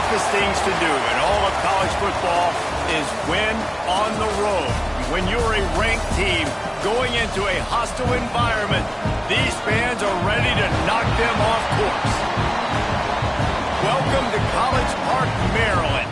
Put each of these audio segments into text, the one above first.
toughest things to do in all of college football is win on the road. When you're a ranked team going into a hostile environment, these fans are ready to knock them off course. Welcome to College Park, Maryland.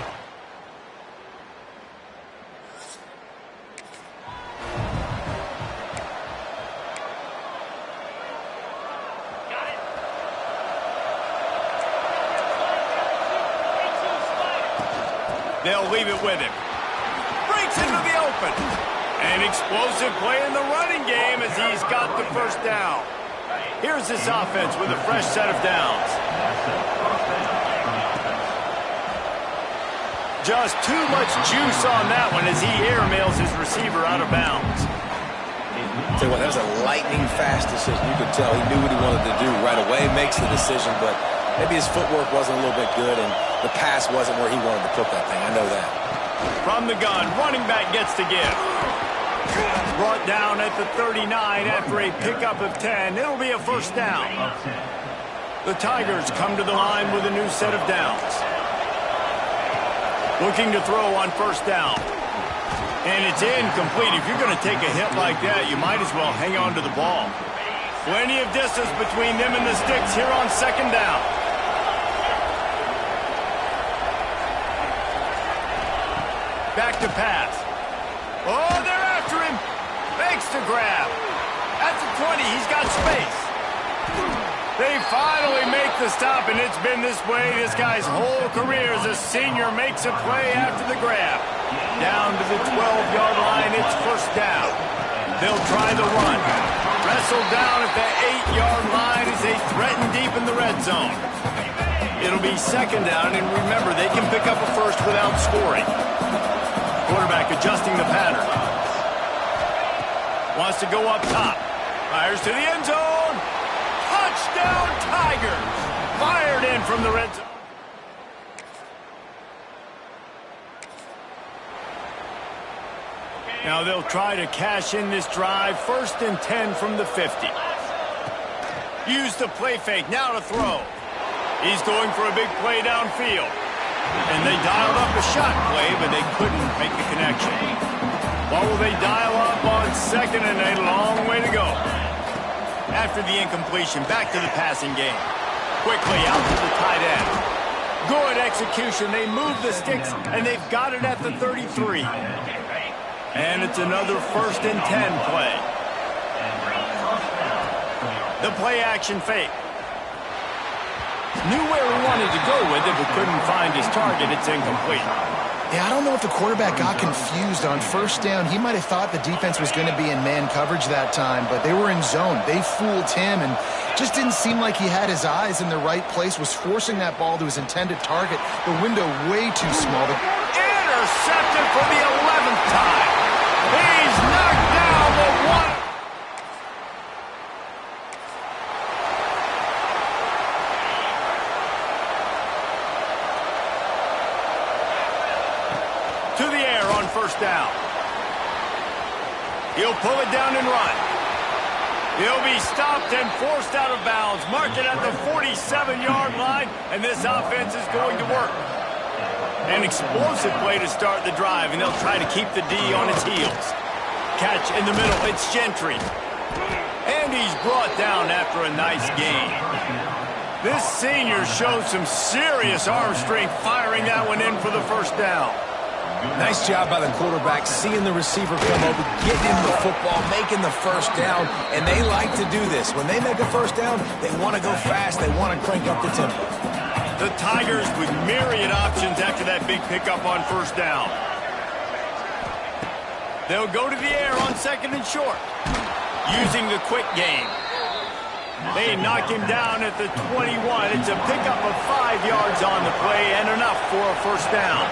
They'll leave it with him. Breaks into the open. An explosive play in the running game as he's got the first down. Here's this offense with a fresh set of downs. Just too much juice on that one as he airmails his receiver out of bounds. Tell you what, that was a lightning-fast decision. You could tell he knew what he wanted to do right away, makes the decision, but maybe his footwork wasn't a little bit good, and the pass wasn't where he wanted to put that thing. I know that. From the gun, running back gets to give. Brought down at the 39 after a pickup of 10. It'll be a first down. The Tigers come to the line with a new set of downs. Looking to throw on first down. And it's incomplete. If you're going to take a hit like that, you might as well hang on to the ball. Plenty of distance between them and the sticks here on second down. Back to pass. Oh, they're after him. Makes the grab. At the 20, he's got space. They finally make the stop, and it's been this way this guy's whole career as a senior makes a play after the grab. Down to the 12-yard line, it's first down. They'll try the run. Wrestled down at the 8-yard line as they threaten deep in the red zone. It'll be second down, and remember, they can pick up a first without scoring. Quarterback adjusting the pattern. Wants to go up top. Fires to the end zone. Touchdown, Tigers. Fired in from the red zone. Now they'll try to cash in this drive. First and 10 from the 50. Use the play fake. Now to throw. He's going for a big play downfield. And they dialed up a shot play, but they couldn't make the connection. What will they dial up on second and a long way to go? After the incompletion, back to the passing game. Quickly out to the tight end. Good execution. They move the sticks, and they've got it at the 33. And it's another first and 10 play. The play action fake. Knew where he wanted to go with it, but couldn't find his target. It's incomplete. Yeah, I don't know if the quarterback got confused on first down. He might have thought the defense was going to be in man coverage that time, but they were in zone. They fooled him and just didn't seem like he had his eyes in the right place, was forcing that ball to his intended target. The window way too small. Intercepted for the 11th time. He's knocked down the one. To the air on first down. He'll pull it down and run. He'll be stopped and forced out of bounds. Marked it at the 47-yard line, and this offense is going to work. An explosive play to start the drive, and they'll try to keep the D on its heels. Catch in the middle. It's Gentry. And he's brought down after a nice gain. This senior showed some serious arm strength firing that one in for the first down. Nice job by the quarterback, seeing the receiver come over, getting him the football, making the first down, and they like to do this. When they make a first down, they want to go fast, they want to crank up the tempo. The Tigers with myriad options after that big pickup on first down. They'll go to the air on second and short, using the quick game. They knock him down at the 21. It's a pickup of 5 yards on the play and enough for a first down.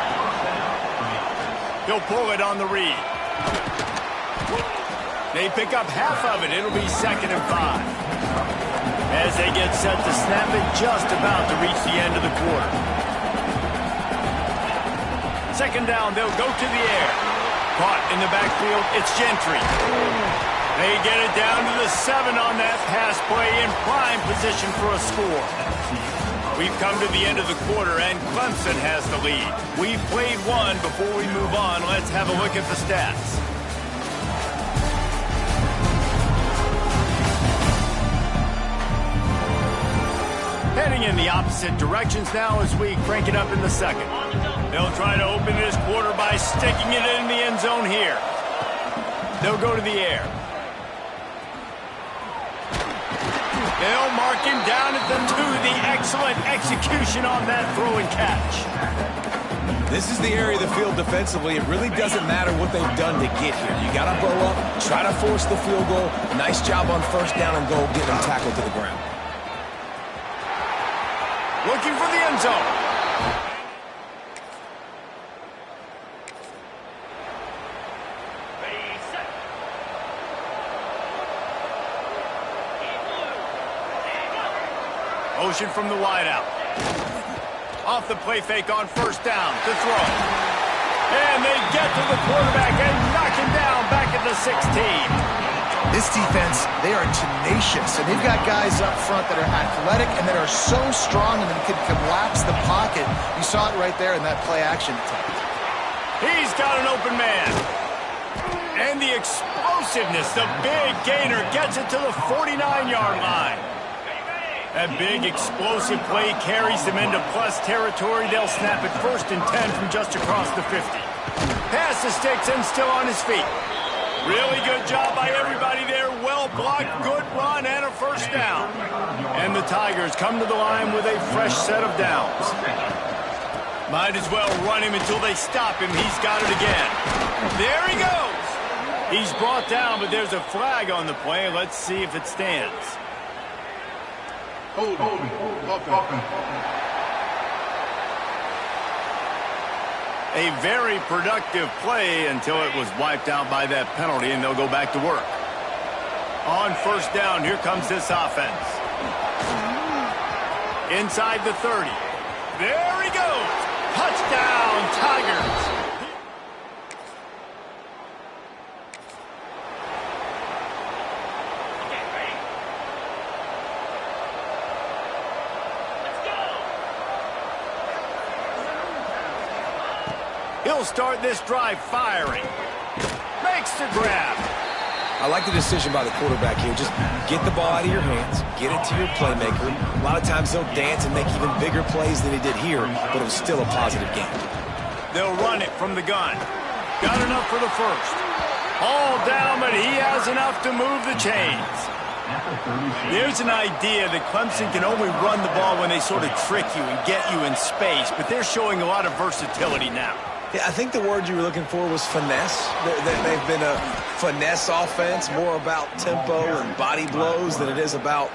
He'll pull it on the read. They pick up half of it. It'll be second and 5. As they get set to snap it, just about to reach the end of the quarter. Second down, they'll go to the air. Caught in the backfield, it's Gentry. They get it down to the 7 on that pass play in prime position for a score. We've come to the end of the quarter, and Clemson has the lead. We've played one. Before we move on, let's have a look at the stats. Heading in the opposite directions now as we crank it up in the second. They'll try to open this quarter by sticking it in the end zone here. They'll go to the air. They'll mark him down at the 2. The excellent execution on that throw and catch. This is the area of the field defensively. It really doesn't matter what they've done to get here. You got to bow up, try to force the field goal. Nice job on first down and goal, getting them tackled to the ground. Looking for the end zone. Motion from the wideout. Off the play fake on first down to throw. And they get to the quarterback and knock him down back at the 16. This defense, they are tenacious, and they've got guys up front that are athletic and that are so strong and that can collapse the pocket. You saw it right there in that play-action attempt. He's got an open man. And the explosiveness, the big gainer gets it to the 49-yard line. That big explosive play carries them into plus territory. They'll snap it 1st and 10 from just across the 50. Pass the sticks and still on his feet. Really good job by everybody there. Well blocked, good run, and a first down. And the Tigers come to the line with a fresh set of downs. Might as well run him until they stop him. He's got it again. There he goes. He's brought down, but there's a flag on the play. Let's see if it stands. Hold. A very productive play until it was wiped out by that penalty, and they'll go back to work. On first down, here comes this offense. Inside the 30. There he goes. Touchdown, Tigers. He'll start this drive firing. Makes the grab. I like the decision by the quarterback here. Just get the ball out of your hands, get it to your playmaker. A lot of times they'll dance and make even bigger plays than he did here, but it was still a positive game. They'll run it from the gun. Got enough for the first. All down, but he has enough to move the chains. There's an idea that Clemson can only run the ball when they sort of trick you and get you in space, but they're showing a lot of versatility now. Yeah, I think the word you were looking for was finesse. They've been a finesse offense, more about tempo and body blows than it is about,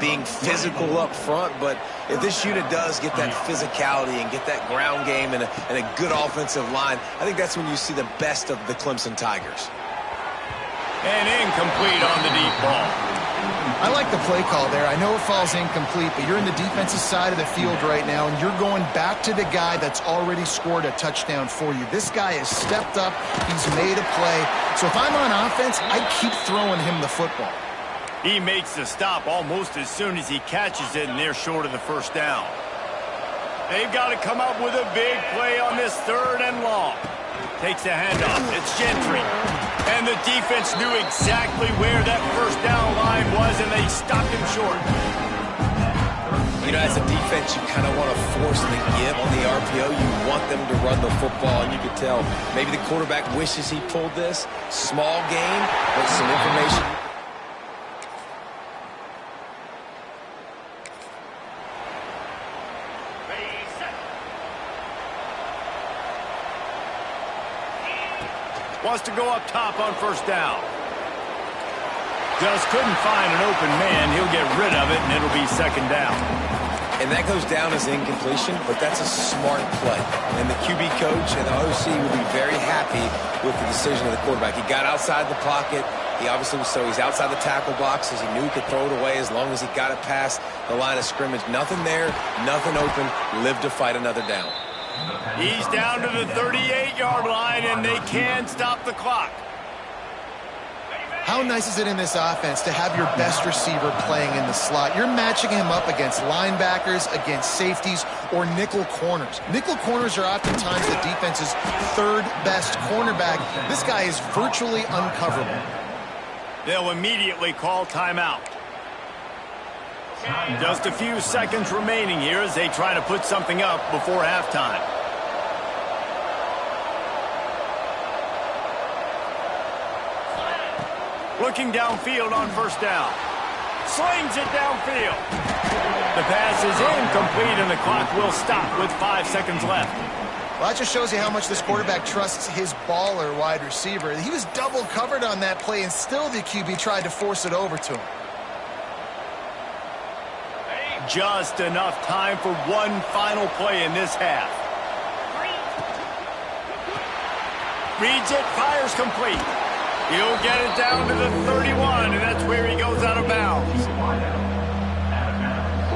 being physical up front. But if this unit does get that physicality and get that ground game and a good offensive line, I think that's when you see the best of the Clemson Tigers. And incomplete on the deep ball. I like the play call there. I know it falls incomplete, but you're in the defensive side of the field right now, and you're going back to the guy that's already scored a touchdown for you. This guy has stepped up. He's made a play. So if I'm on offense, I keep throwing him the football. He makes the stop almost as soon as he catches it, and they're short of the first down. They've got to come up with a big play on this 3rd and long. Takes the handoff. It's Gentry. And the defense knew exactly where that first down line was, and they stopped him short. As a defense, you kind of want to force the give on the RPO. You want them to run the football, and you could tell maybe the quarterback wishes he pulled this. Small gain, but some information. Wants to go up top on first down. Just couldn't find an open man. He'll get rid of it, and it'll be 2nd down. And that goes down as incompletion, but that's a smart play. And the QB coach and the OC will be very happy with the decision of the quarterback. He got outside the pocket. He obviously was he's outside the tackle boxes. He knew he could throw it away as long as he got it past the line of scrimmage. Nothing there, nothing open. Live to fight another down. He's down to the 38-yard line, and they can stop the clock. How nice is it in this offense to have your best receiver playing in the slot? You're matching him up against linebackers, against safeties, or nickel corners. Nickel corners are oftentimes the defense's third best cornerback. This guy is virtually uncoverable. They'll immediately call timeout. Just a few seconds remaining here as they try to put something up before halftime. Looking downfield on first down. Slings it downfield. The pass is incomplete and the clock will stop with 5 seconds left. Well, that just shows you how much this quarterback trusts his baller wide receiver. He was double covered on that play, and still the QB tried to force it over to him. Just enough time for one final play in this half. Reads it, fires complete. He'll get it down to the 31, and that's where he goes out of bounds.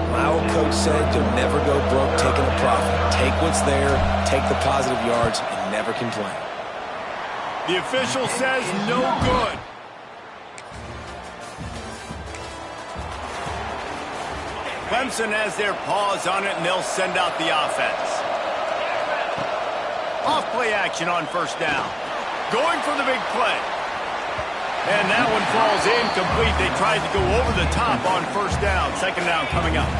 My old coach said you'll never go broke taking a profit. Take what's there, take the positive yards, and never complain. The official says no good. Clemson has their paws on it, and they'll send out the offense. Off-play action on first down. Going for the big play. And that one falls incomplete. They tried to go over the top on first down. Second down coming up.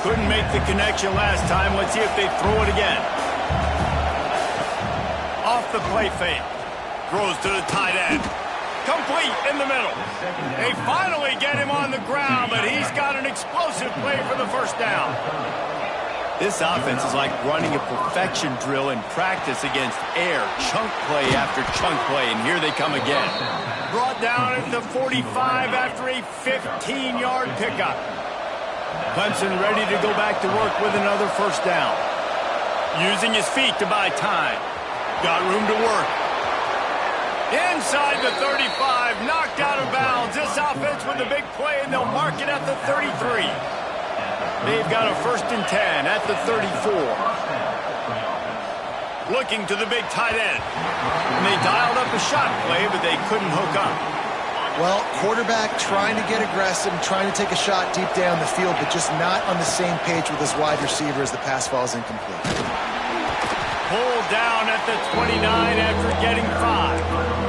Couldn't make the connection last time. Let's see if they throw it again. Off the play fake. Throws to the tight end. Complete in the middle. They finally get him on the ground, but he's got an explosive play for the first down. This offense is like running a perfection drill in practice against air. Chunk play after chunk play, and here they come again. Brought down at the 45 after a 15-yard pickup. Clemson ready to go back to work with another first down. Using his feet to buy time. Got room to work. Inside the 35, knocked out of bounds. This offense with a big play, and they'll mark it at the 33. They've got a 1st and 10 at the 34. Looking to the big tight end. And they dialed up a shot play, but they couldn't hook up. Well, quarterback trying to get aggressive, trying to take a shot deep down the field, but just not on the same page with his wide receiver as the pass falls incomplete. Pulled down at the 29 after getting 5.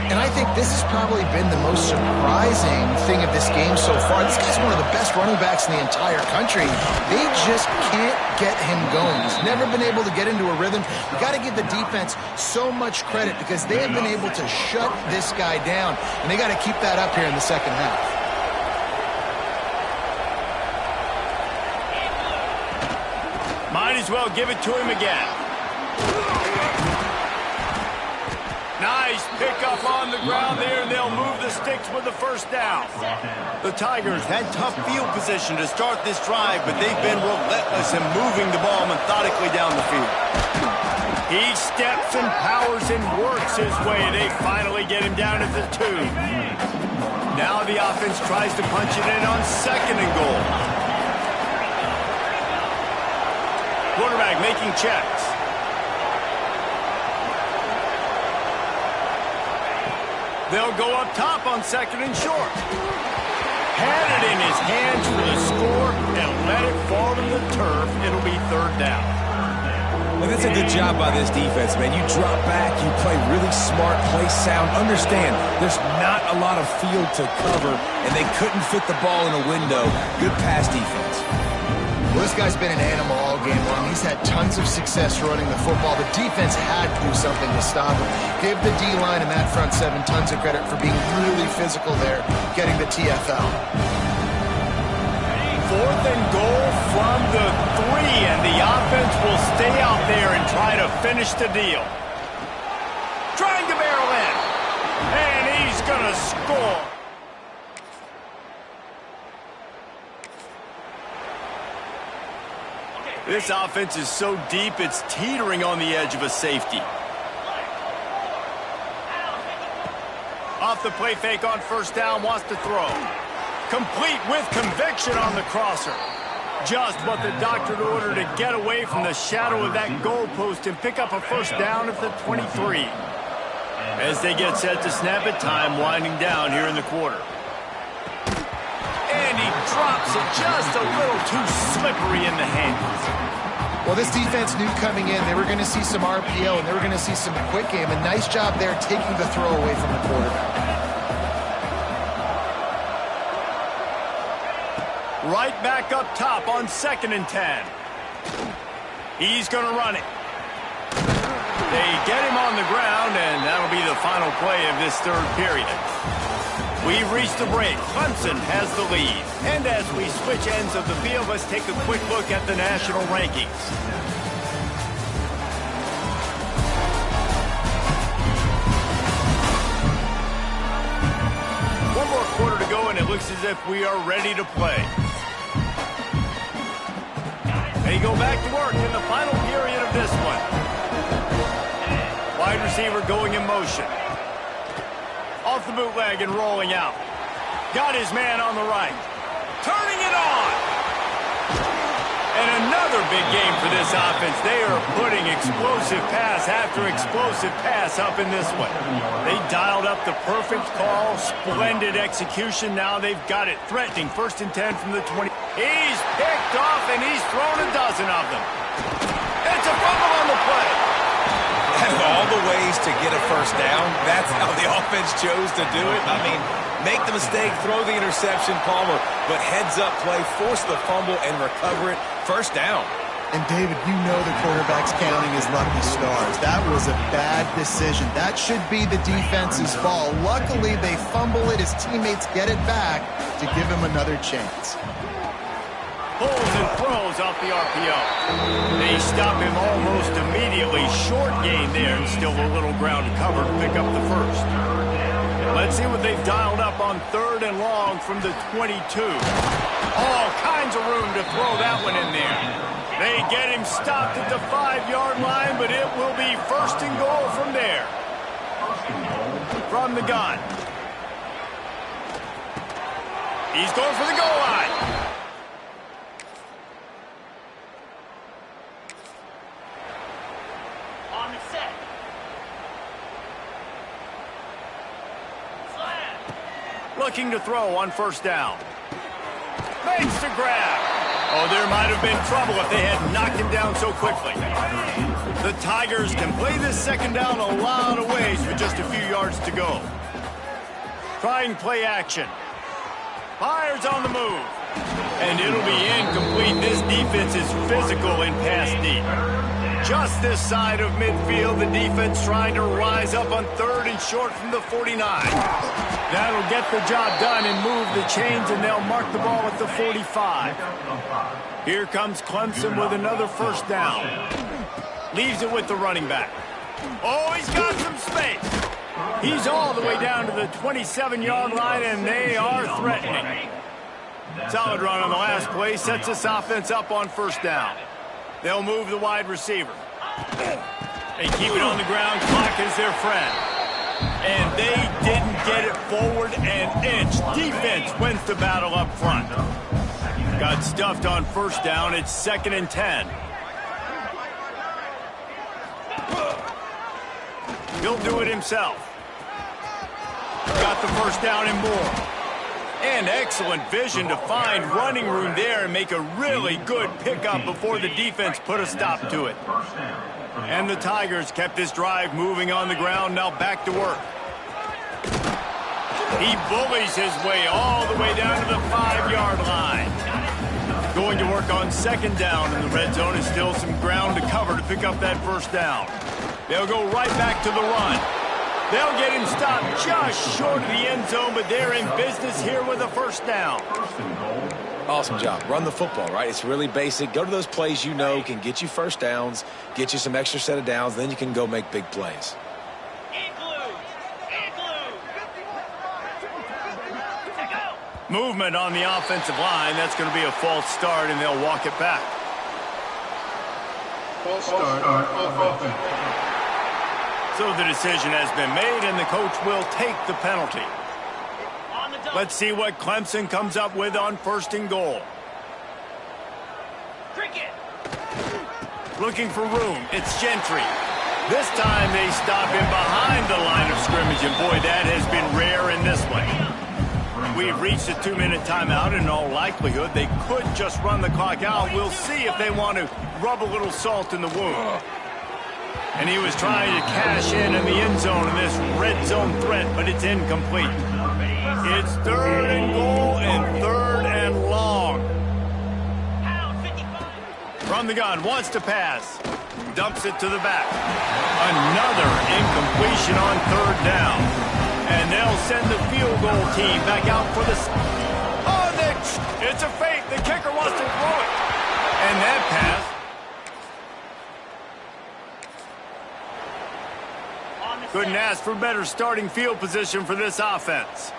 And I think this has probably been the most surprising thing of this game so far. This guy's one of the best running backs in the entire country. They just can't get him going. He's never been able to get into a rhythm. You got to give the defense so much credit because they have been able to shut this guy down. And they got to keep that up here in the second half. Might as well give it to him again. Nice pickup on the ground there, and they'll move the sticks with the first down. The Tigers had tough field position to start this drive, but they've been relentless in moving the ball methodically down the field. He steps and powers and works his way. They finally get him down at the 2. Now the offense tries to punch it in on 2nd and goal. Quarterback making checks. They'll go up top on 2nd and short. Had it in his hands for the score and let it fall to the turf. It'll be 3rd down. Well, that's a good job by this defense, man. You drop back, you play really smart, play sound. Understand, there's not a lot of field to cover, and they couldn't fit the ball in a window. Good pass defense. Well, this guy's been an animal all game long. He's had tons of success running the football. The defense had to do something to stop him. Give the D-line and that front 7 tons of credit for being really physical there, getting the TFL. 4th and goal from the 3, and the offense will stay out there and try to finish the deal. Trying to barrel in, and he's going to score. This offense is so deep, it's teetering on the edge of a safety. Off the play fake on first down, wants to throw. Complete with conviction on the crosser. Just what the doctor ordered to get away from the shadow of that goalpost and pick up a first down at the 23. As they get set to snap it, time winding down here in the quarter. And he drops it just a little too slippery in the hands. Well, this defense knew coming in they were going to see some RPO and they were going to see some quick game. A nice job there taking the throw away from the quarterback. Right back up top on 2nd and 10. He's going to run it. They get him on the ground, and that'll be the final play of this 3rd period. We've reached the break. Clemson has the lead. And as we switch ends of the field, let's take a quick look at the national rankings. One more quarter to go, and it looks as if we are ready to play. They go back to work in the final period of this one. Wide receiver going in motion. Off the bootleg and rolling out. Got his man on the right. Turning it on. And another big game for this offense. They are putting explosive pass after explosive pass up in this one. They dialed up the perfect call. Splendid execution. Now they've got it threatening. 1st and 10 from the 20. He's picked off and he's thrown a dozen of them. It's a fumble on the play. Of all the ways to get a first down, that's how the offense chose to do it. I mean, make the mistake, throw the interception, Palmer, but heads-up play, force the fumble, and recover it. First down. And, David, you know the quarterback's counting his lucky stars. That was a bad decision. That should be the defense's ball. Luckily, they fumble it. His teammates get it back to give him another chance. Pulls and throws off the RPO. They stop him almost immediately. Short gain there and still a little ground to cover to pick up the first. Let's see what they've dialed up on 3rd and long from the 22. All kinds of room to throw that one in there. They get him stopped at the 5-yard line, but it will be 1st and goal from there. From the gun. He's going for the goal line. Looking to throw on 1st down. Makes the grab. Oh, there might have been trouble if they had knocked him down so quickly. The Tigers can play this 2nd down a lot of ways with just a few yards to go. Trying play action. Fires on the move. And it'll be incomplete. This defense is physical in pass deep. Just this side of midfield, the defense trying to rise up on 3rd and short from the 49. That'll get the job done and move the chains, and they'll mark the ball at the 45. Here comes Clemson with another 1st down. Leaves it with the running back. Oh, he's got some space. He's all the way down to the 27-yard line, and they are threatening. Solid run on the last play. Sets this offense up on 1st down. They'll move the wide receiver. They keep it on the ground. Clock is their friend. And they didn't get it forward an inch. Defense wins the battle up front. Got stuffed on 1st down. It's 2nd and 10. He'll do it himself. Got the 1st down and more. And excellent vision to find running room there and make a really good pickup before the defense put a stop to it. And the Tigers kept this drive moving on the ground. Now back to work. He bullies his way all the way down to the 5-yard line. Going to work on 2nd down, and the red zone is still some ground to cover to pick up that 1st down. They'll go right back to the run. They'll get him stopped just short of the end zone, but they're in business here with a 1st down. Awesome job. Run the football, right? It's really basic. Go to those plays you know can get you 1st downs, get you some extra set of downs, then you can go make big plays. Movement on the offensive line. That's going to be a false start, and they'll walk it back. False start on offense. So the decision has been made, and the coach will take the penalty. Let's see what Clemson comes up with on 1st and goal. Looking for room. It's Gentry. This time they stop him behind the line of scrimmage, and boy, that has been rare in this one. We've reached a 2-minute timeout, and in all likelihood, they could just run the clock out. We'll see if they want to rub a little salt in the wound. And he was trying to cash in the end zone in this red zone threat, but it's incomplete. It's 3rd and goal and 3rd and long. From the gun, wants to pass. Dumps it to the back. Another incompletion on 3rd down. And they'll send the field goal team back out for the... Oh, Nick! It's a fake. The kicker wants to throw it. And that pass... Couldn't ask for better starting field position for this offense.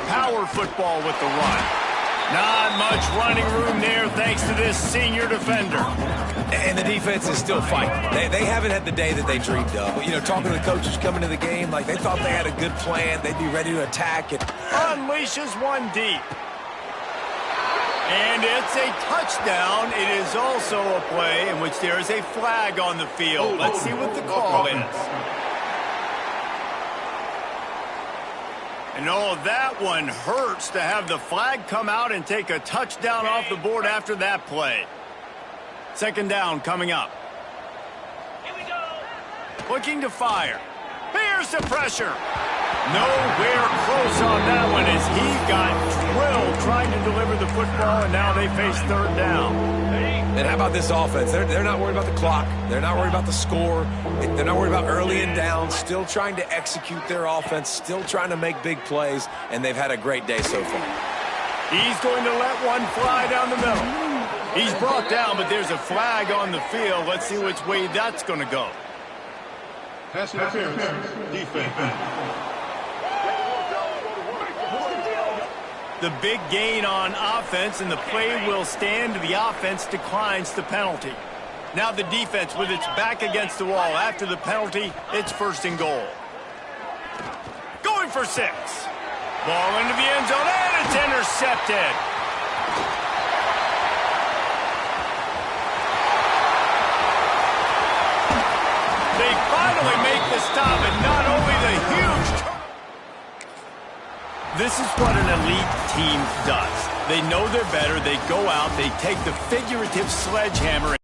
Power football with the run. Not much running room there thanks to this senior defender. And the defense is still fighting. They haven't had the day that they dreamed of. But, you know, talking to the coaches coming to the game, like they thought they had a good plan. They'd be ready to attack it. Unleashes one deep. And it's a touchdown. It is also a play in which there is a flag on the field. Let's see what the call is. And oh, that one hurts to have the flag come out and take a touchdown off the board after that play. 2nd down coming up. Here we go. Looking to fire. Here's the pressure. Nowhere close on that one as he got drilled trying to deliver the football, and now they face 3rd down. And how about this offense? They're not worried about the clock. They're not worried about the score. They're not worried about early and down. Still trying to execute their offense. Still trying to make big plays, and they've had a great day so far. He's going to let one fly down the middle. He's brought down, but there's a flag on the field. Let's see which way that's going to go. Pass interference. Defense. The big gain on offense, and the play will stand. The offense declines the penalty. Now the defense with its back against the wall. After the penalty, it's 1st and goal. Going for 6. Ball into the end zone, and it's intercepted. They finally make the stop, and not only the huge... This is what an elite team does. They know they're better. They go out. They take the figurative sledgehammer